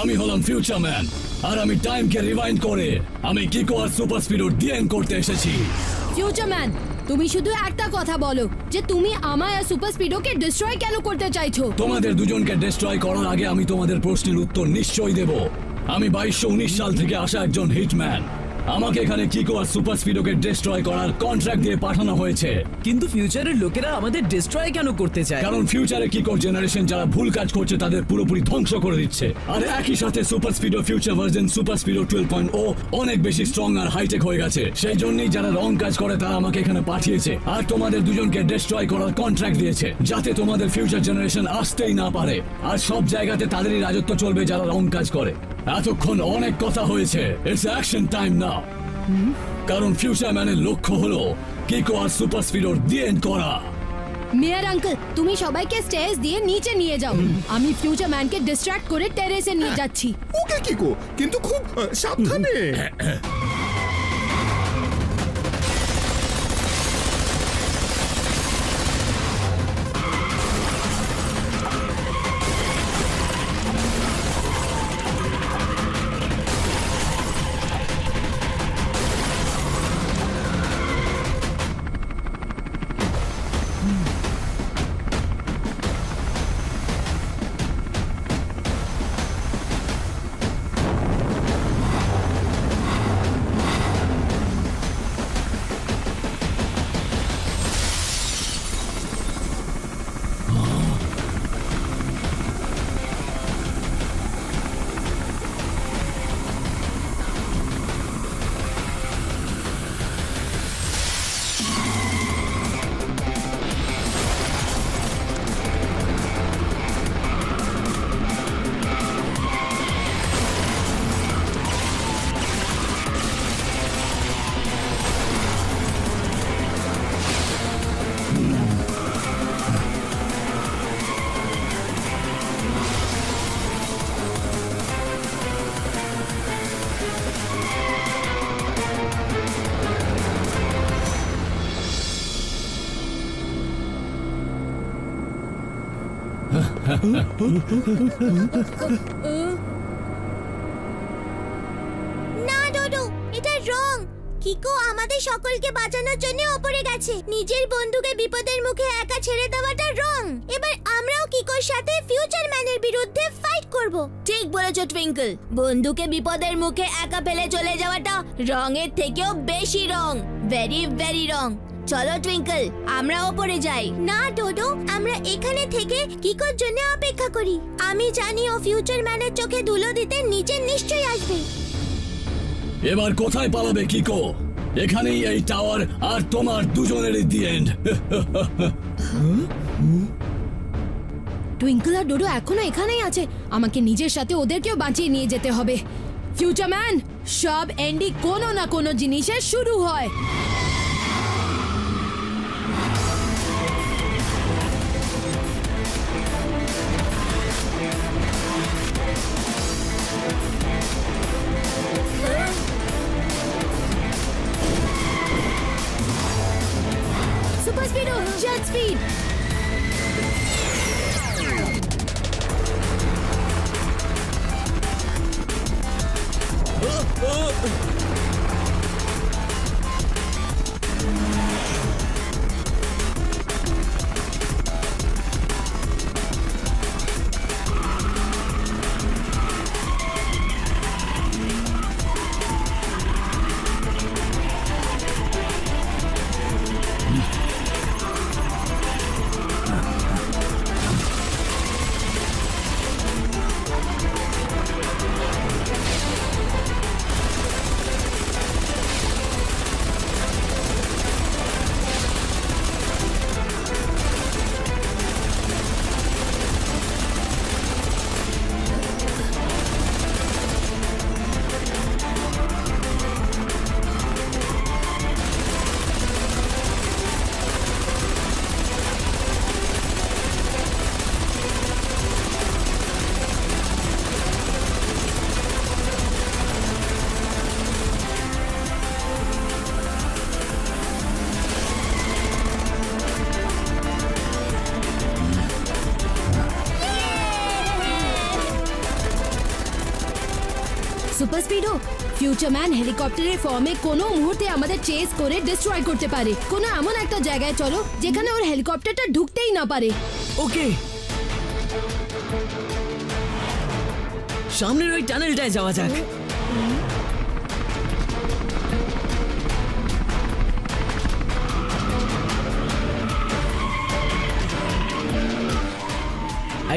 আমি হলাম future man, আর আমি টাইমকে রিওয়াইন্ড করে আমি কিকো আর সুপার স্পিডর ডিএন করতে এসেছি। ফিউচার ম্যান, তুমি শুধু একটা কথা বলো যে তুমি আমায় আর সুপার স্পিডোকে ডিস্ট্রয় কেন করতে চাইছো? তোমাদের দুজনকে ডিস্ট্রয় করার আগে আমি তোমাদের প্রশ্নের উত্তর নিশ্চয়ই দেব। আমি 2219 সাল থেকে আসা একজন হিটম্যান। আমাকে এখানে কিকো আর সুপার স্পিডোকে ডিস্ট্রয় করার কন্ট্রাক্ট দিয়ে পাঠানো হয়েছে। কিন্তু ফিউচারের লোকেরা আমাদের ডিস্ট্রয় কেন করতে চায়? কারণ ফিউচারে কিকোর জেনারেশন যারা ভুল কাজ করছে তাদের পুরোপুরি ধ্বংস করে দিচ্ছে। আর একই সাথে super Speedo future version super Speedo 12.0 অনেক বেশি স্ট্রং আর হাইটেক হয়ে গেছে। সেই জন্যই যারা রং কাজ করে তারা আমাকে এখানে পাঠিয়েছে আর তোমাদের দুজনকে ডিস্ট্রয় করার কন্ট্রাক্ট দিয়েছে, যাতে তোমাদের ফিউচার জেনারেশন আসতেই না পারে। আর সব জায়গাতে তাদেরই রাজত্ব চলবে যারা রং কাজ করে। এতক্ষণ অনেক কথা হয়েছে, ইটস অ্যাকশন টাইম নাও। কারণ ফিউচার ম্যানের লক্ষ্য হলো কিকো আর সুপার স্পিডোর দি এন্ড করা। মেয়ার আঙ্কেল, তুমি সবাইকে স্টেজ দিয়ে নিচে নিয়ে যাও। আমি ফিউচার ম্যানকে ডিস্ট্র্যাক্ট করে টেরেসে নিয়ে যাচ্ছি। ওকে কিকো, কিন্তু খুব সাবধানে। না ডোডো, এটা রং। কিকো আমাদের সকলকে বাঁচানোর জন্য ওপরে গেছে। নিজের বন্ধুকে বিপদের মুখে একা ছেড়ে দেওয়াটা রং। এবার আমরাও কিকোর সাথে ফিউচার ম্যানের বিরুদ্ধে ফাইট করব। ঠিক বলেছো টুইঙ্কল, বন্ধুকে বিপদের মুখে একা ফেলে চলে যাওয়াটা রঙের থেকেও বেশি রং। Very very wrong. চলো টুইঙ্কল, আমরা ওপরে যাই। না ডোডো, আমরা এখানে থেকে কিকোর জন্য অপেক্ষা করি। আমি জানি ও ফিউচার ম্যানের চোখে ধুলো দিতে নিচে নিশ্চয়ই আসবে। এবার কোথায় পালাবে কিকো? এখানেই এই টাওয়ার আর তোমার দুজনেরই দি এন্ড। টুইঙ্কল আর ডোডো এখনো এখানেই আছে। আমাকে নিজের সাথে ওদেরকেও বাঁচিয়ে নিয়ে যেতে হবে। ফিউচার ম্যান, সব এন্ডি কোনো না কোনো জিনিসের শুরু হয়। সুপার স্পিড ও জেট স্পিড। সুপার স্পিডো, ফিউচারম্যান হেলিকপ্টারের ফর্মে কোনো মুহূর্তে আমাদের চেস করে ডিস্ট্রয় করতে পারে। কোনো এমন একটা জায়গায় চলো যেখানে ওর হেলিকপ্টারটা ঢুকতেই না পারে। ওকে, সামনের ওই টানেলটায় যাওয়া যাক।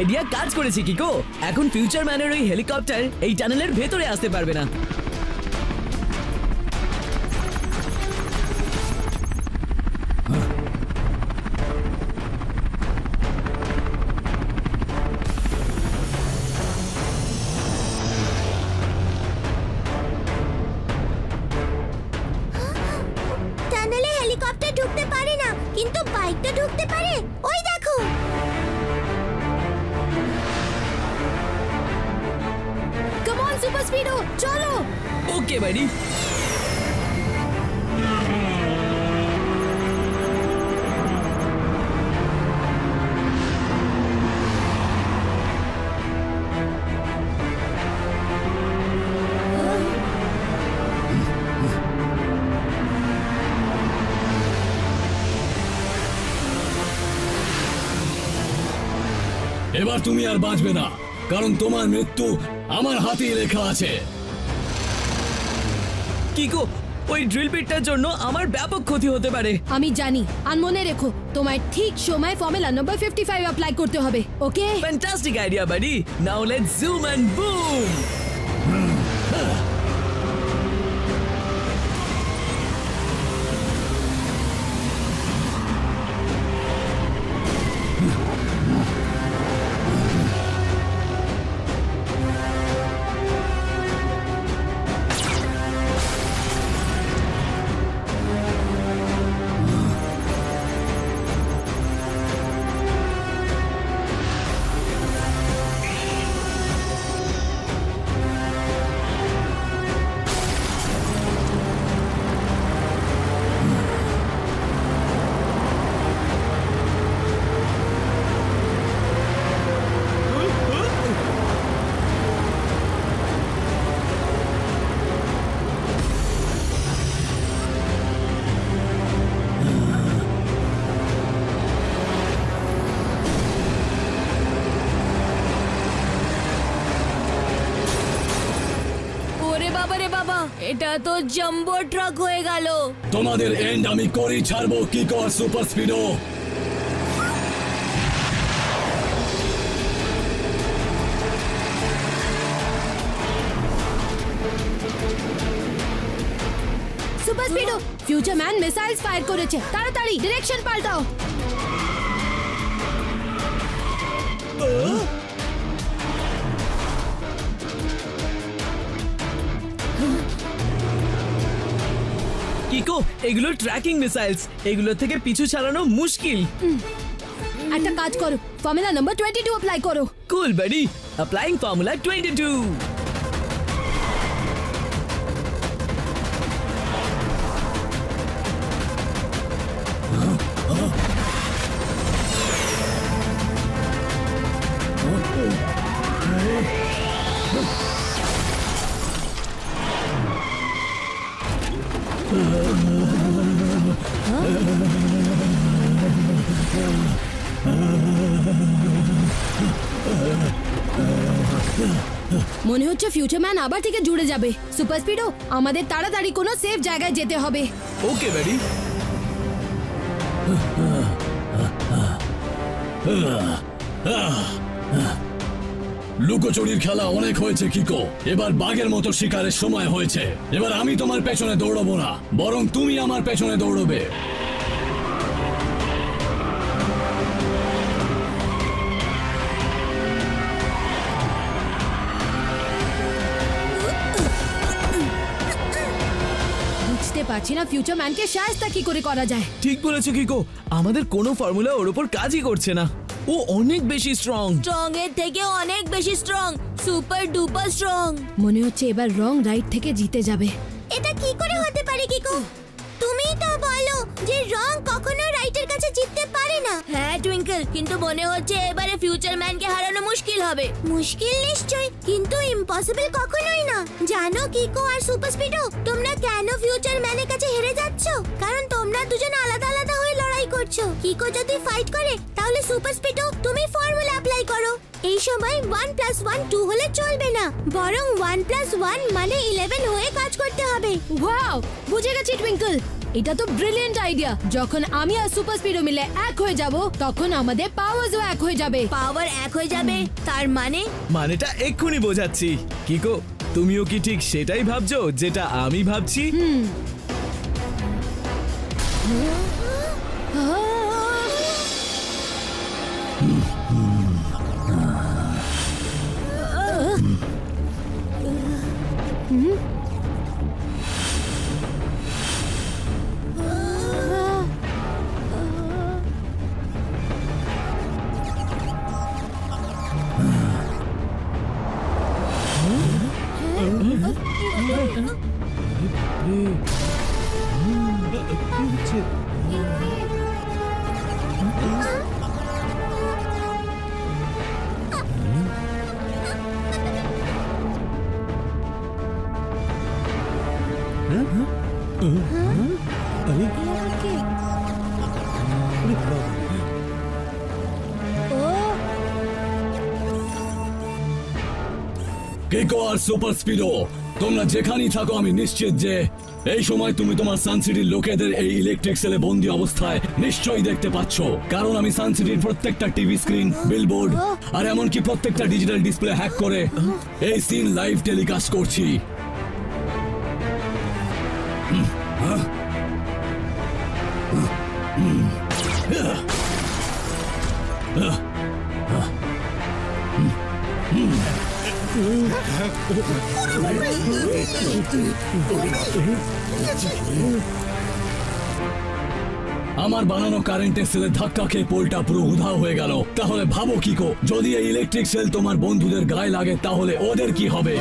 আইডিয়া কাজ করেছে কিকো। এখন ফিউচার ম্যানের ওই হেলিকপ্টার এই টানেলের ভেতরে আসতে পারবে না। টানেলে হেলিকপ্টার ঢুকতে পারে না, কিন্তু বাইকটা ঢুকতে পারে। ওই দেখো। কাম অন সুপার স্পিডো, চলো। ওকে বাড়ি। এবার তুমি আর বাঁচবে না, কারণ তোমার মৃত্যু আমার হাতেই লেখা আছে। কিকো, ওই ড্রিল পিটটার জন্য আমার ব্যাপক ক্ষতি হতে পারে। আমি জানি, আর মনে রেখো তোমায় ঠিক সময় ফর্মুলা নাম্বার 55 অ্যাপ্লাই করতে হবে। ওকে, ফ্যান্টাস্টিক আইডিয়া বাড়ি। Now let's zoom and boom. ওরে বাবা রে বাবা, এটা তো জাম্বো ট্রাক হয়ে গেল। তোমাদের এন্ড আমি করি ছাড়বো কিকো আর super Speedo. Super Speedo, Futureman missiles fire করেছে, তাড়াতাড়ি ডিরেকশন পাল্টাও। কিকো, এগুলো ট্র্যাকিং মিসাইলস, এগুলো থেকে পিছু ছাড়ানো মুশকিল। একটা কাজ করো, ফর্মুলা নাম্বার 22 অ্যাপ্লাই করো। কুল বাড়ি। Applying formula 22। মনে হচ্ছে ফিউচারম্যান আবার থেকে জুড়ে যাবে। সুপার স্পিডো, আমাদের তাড়াতাড়ি কোনো সেফ জায়গায় যেতে হবে। ওকে বাড়ি। লুকোচুরির খেলা অনেক হয়েছে কিকো, এবার বাঘের মতো শিকারের সময় হয়েছে। এবার আমি তোমার পেছনে দৌড়বো না, বরং তুমি আমার পেছনে দৌড়বে। বুঝতে পারছি না ফিউচারম্যানকে শায়েস্তা কি করে করা যায়। ঠিক বলেছো কিকো, আমাদের কোনো ফর্মুলা ওর উপর কাজই করছে না। ও অনেক বেশি স্ট্রং। স্ট্রং এর থেকে অনেক বেশি স্ট্রং, সুপার ডুপার স্ট্রং। মনে হচ্ছে এবার রং রাইট থেকে জিতে যাবে। এটা কি করে হতে পারে কিকো? তুমিই তো বলো যে রং কখনো রাইটের কাছে জিততে পারে না। হ্যাঁ টুইঙ্ক টুইঙ্কেল, কিন্তু মনে হচ্ছে এবারে ফিউচার ম্যানকে হারানো মুশকিল হবে। মুশকিল নিশ্চয়ই, কিন্তু ইম্পসিবল কখনোই না। জানো কিকো আর সুপার স্পিডো, তোমরা কেন ফিউচার ম্যানের কাছে হেরে যাচ্ছ? কারণ তোমরা দুজন আলাদা আলাদা হয়ে লড়াই করছো। কিকো যদি ফাইট করে তাহলে সুপার স্পিডো তুমি ফর্মুলা অ্যাপ্লাই করো। এই সময় 1 + 1 2 হলে চলবে না, বরং 1 + 1 মানে 11 হয়ে কাজ করতে হবে। ওয়াও, বুঝে গেছি টুইঙ্কল। এটা তো ব্রিলিয়েন্ট আইডিয়া। যখন আমি আর সুপার স্পিডো মিলে এক হয়ে যাব, তখন আমাদের পাওয়ারও এক হয়ে যাবে। পাওয়ার এক হয়ে যাবে তার মানে? মানেটা এক্ষুনি বোঝাচ্ছি। কিকো, তুমিও কি ঠিক সেটাই ভাবছো যেটা আমি ভাবছি? কিকো আর সুপার স্পিডো, তোমরা যেখানেই থাকো আমি নিশ্চিত যে এই সময় তুমি তোমার সানসিটির লোকেদের এই ইলেকট্রিক সেলে বন্দি অবস্থায় নিশ্চয়ই দেখতে পাচ্ছ। কারণ আমি সানসিটির প্রত্যেকটা টিভি স্ক্রিন, বিলবোর্ড আর এমনকি প্রত্যেকটা ডিজিটাল ডিসপ্লে হ্যাক করে এই সিন লাইভ টেলিকাস্ট করছি। আমার বানানো কারেন্টের সেলে ধাক্কা খেয়ে পোলটা পুরো উধাও হয়ে গেল। তাহলে ভাবো কিকো, যদি এই ইলেকট্রিক সেল তোমার বন্ধুদের গায়ে লাগে তাহলে ওদের কি হবে?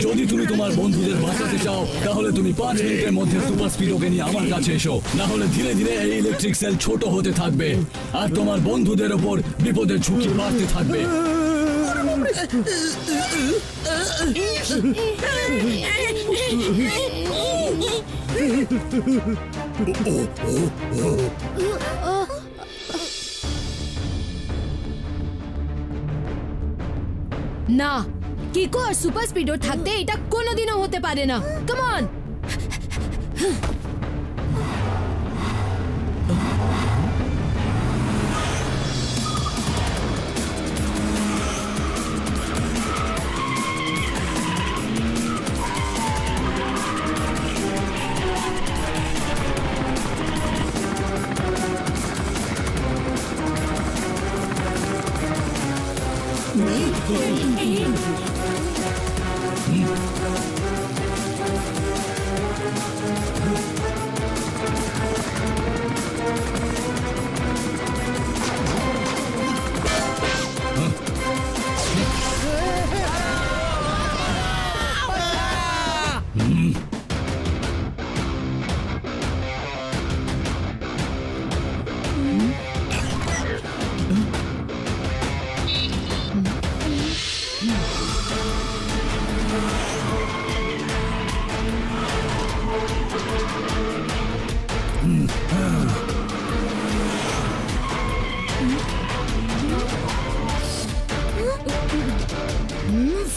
যদি তুমি তোমার বন্ধুদের বাঁচাতে চাও তাহলে তুমি 5 মিনিটের মধ্যে সুপার স্পিডোকে নিয়ে আমার কাছে এসো। না হলে ধীরে ধীরে এই ইলেকট্রিক সেল ছোট হতে থাকবে আর তোমার বন্ধুদের ওপর বিপদের ঝুঁকি বাড়তে থাকবে। না, কিকো আর সুপার স্পিডো থাকতে এটা কোনোদিনও হতে পারে না। Come on.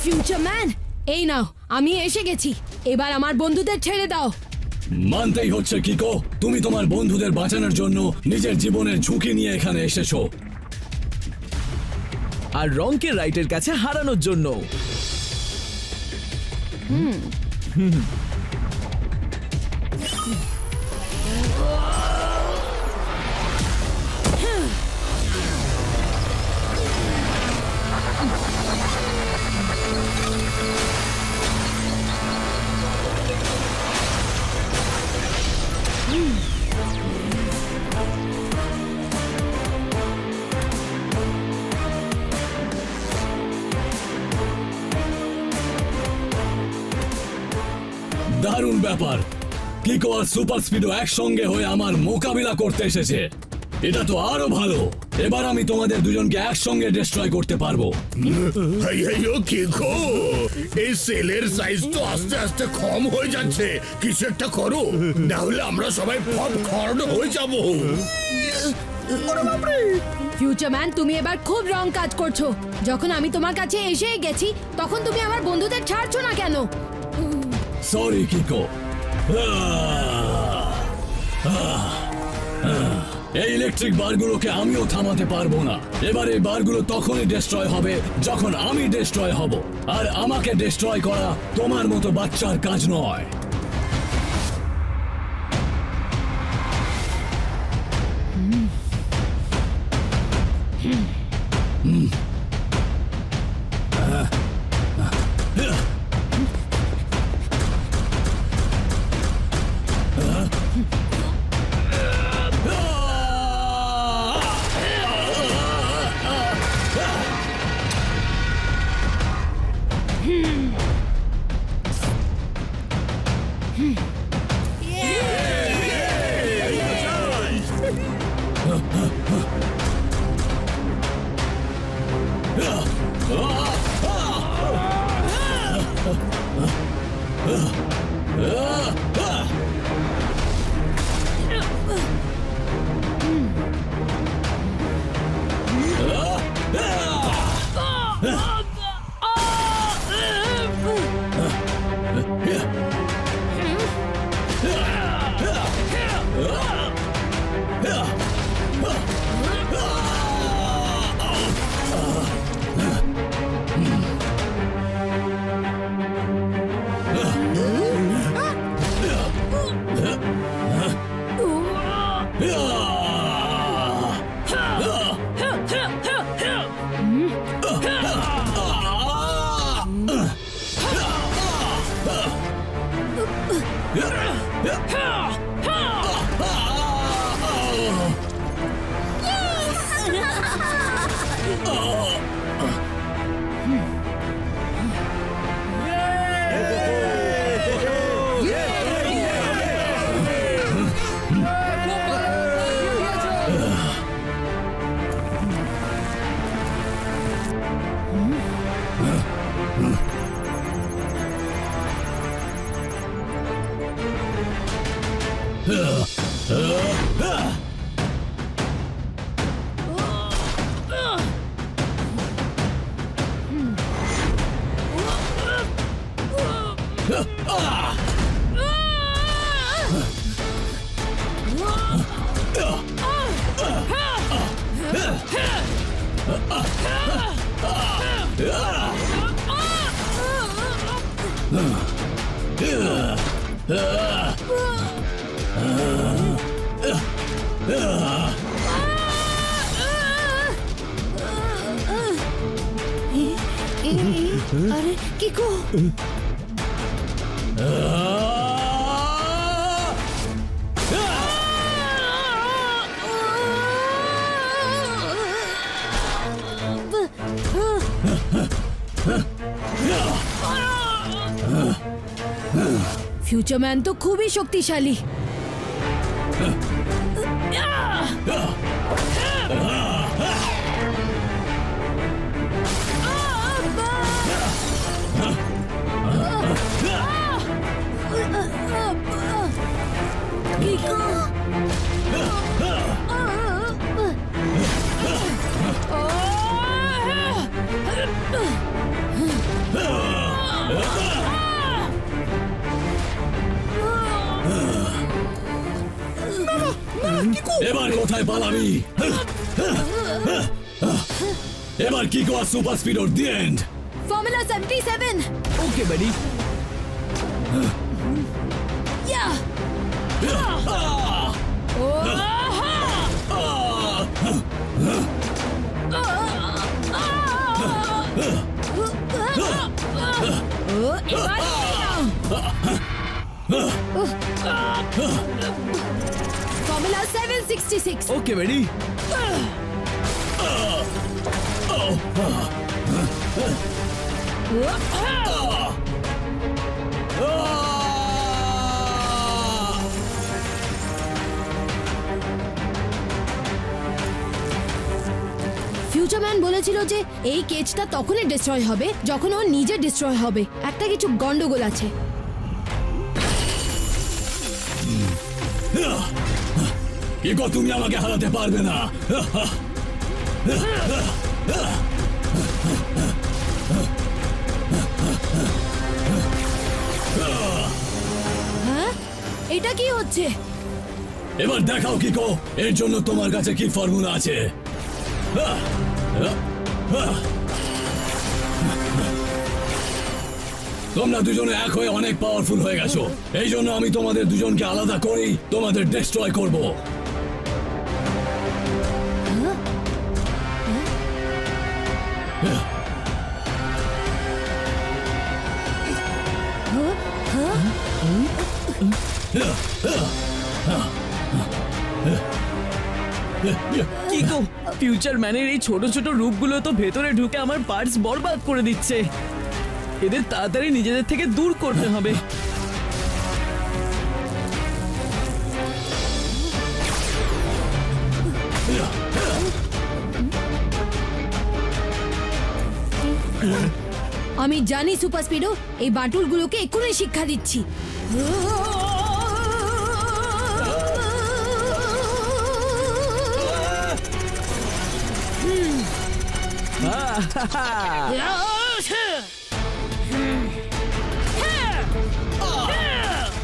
ফিউচার ম্যান, এই নাও, আমি এসে গেছি। এবার আমার বন্ধুদের ছেড়ে দাও। মানতেই হচ্ছে কিকো, তুমি তোমার বন্ধুদের বাঁচানোর জন্য নিজের জীবনের ঝুঁকি নিয়ে এখানে এসেছো। আর রংকে রাইটের কাছে হারানোর জন্য। দারুণ ব্যাপার। কিকো আর সুপার স্পিডো একসঙ্গে হয়ে আমার মোকাবিলা করতে এসেছে। এটা তো আরো ভালো। এবার আমি তোমাদের দুজনকে একসঙ্গে ডিস্ট্রয় করতে পারবো। হেই হেই ও কিকো, এই সেলের সাইজ তো আস্তে আস্তে কম হয়ে যাচ্ছে। কিছু একটা করো, না হলে আমরা সবাই পপকর্ন হয়ে যাবো। ফিউচার ম্যান, তুমি এবার খুব রং কাজ করছো। যখন আমি তোমার কাছে এসেই গেছি, তখন তুমি আমার বন্ধুদের ছাড়ছো না কেন? Sorry Kiko. এই ইলেকট্রিক বারগুলোকে আমিও থামাতে পারবো না। এবার এই বারগুলো তখনই ডিস্ট্রয় হবে যখন আমি ডিস্ট্রয় হব। আর আমাকে ডিস্ট্রয় করা তোমার মতো বাচ্চার কাজ নয়। আরে কিকো, ফিউচার ম্যান তো খুবই শক্তিশালী। এবার কোথায় পালাবি? এবার কিকো আর সুপার স্পিডোর the end. Formula 77। Okay buddy. Yeah formula 766। Okay buddy. Futureman বলেছিল যে এই কেজটা তখনই ডিস্ট্রয় হবে যখন ও নিজে ডিস্ট্রয় হবে। একটা কিছু গন্ডগোল আছে। কিকো, তুমি আমাকে হারাতে পারবে না। হ্যাঁ, এটা কি হচ্ছে? এবার দেখাও কিকো, এর জন্য তোমার কাছে কি ফর্মুলা আছে। তোমরা দুজনে এক হয়ে অনেক পাওয়ারফুল হয়ে গেছো, এই জন্য আমি তোমাদের দুজনকে আলাদা করেই তোমাদের ডিস্ট্রয় করব। কিকো, ফিউচার ম্যানের এই ছোট ছোট রূপগুলো তো ভেতরে ঢুকে আমার পার্টস বরবাদ করে দিচ্ছে। এদের তাড়াতাড়ি নিজেদের থেকে দূর করতে হবে। আমি জানি সুপার স্পিডো, এই বাটুলগুলোকে এক্ষুনি শিক্ষা দিচ্ছি।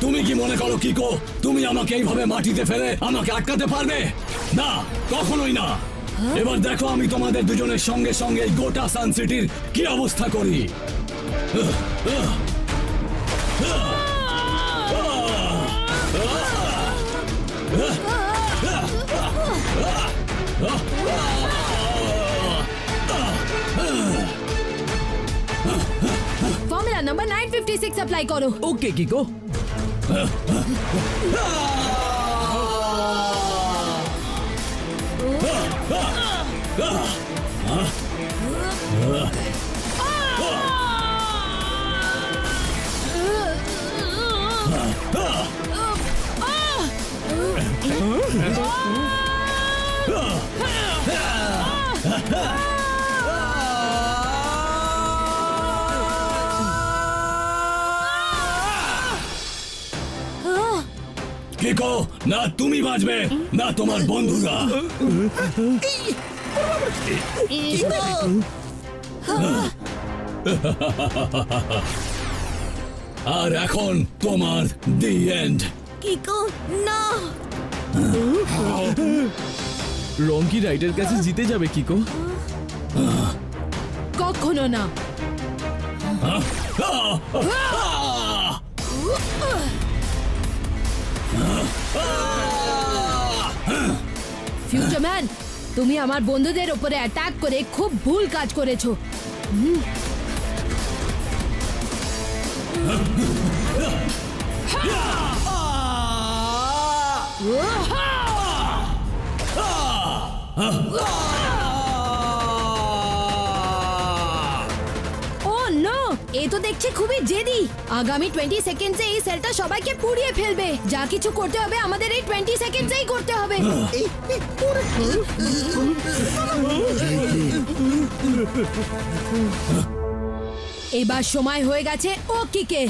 তুমি কি মনে করো কিকো, তুমি আমাকে এইভাবে মাটিতে ফেলে আমাকে আটকাতে পারবে? না, কখনোই না। এবার দেখো আমি তোমাদের দুজনের সঙ্গে সঙ্গে এই গোটা সান সিটির কি অবস্থা করি। ফর্মুলা নাম্বার 956 অ্যাপ্লাই করো। ওকে কিকো। কিকো, না তুমি বাঁচবে না তোমার বন্ধুরা। আর এখন তোমার দি এন্ড। কিকো না। রঙ্কি রাইডের কাছে জিতে যাবে কিকো। কখনো না। ফিউচারম্যান, তুমি আমার বন্ধুদের উপরে অ্যাটাক করে খুব ভুল কাজ করেছো। ও নো, এ তো দেখছি খুবই জেদি। আগামী 20 সেকেন্ডসে এই সেলটা সবাইকে পুড়িয়ে ফেলবে। যা কিছু করতে হবে আমাদের এই 20 সেকেন্ডসেই করতে হবে। এবার সময় হয়ে গেছে ও কিকে।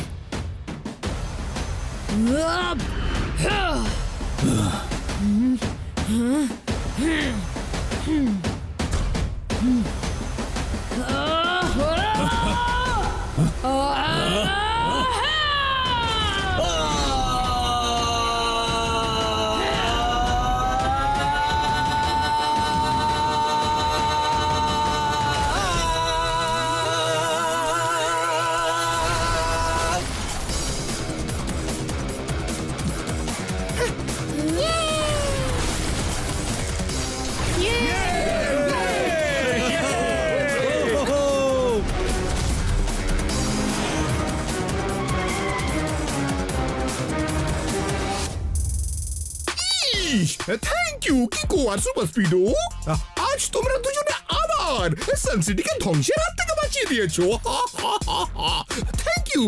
থ্যাংক ইউ কিকো আর সুপার স্পিডো। আজ তোমরা দুজনে আবার সানসিটিকে ধ্বংসের হাত থেকে বাঁচিয়ে দিয়েছো। Thank you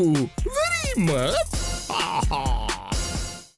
very much.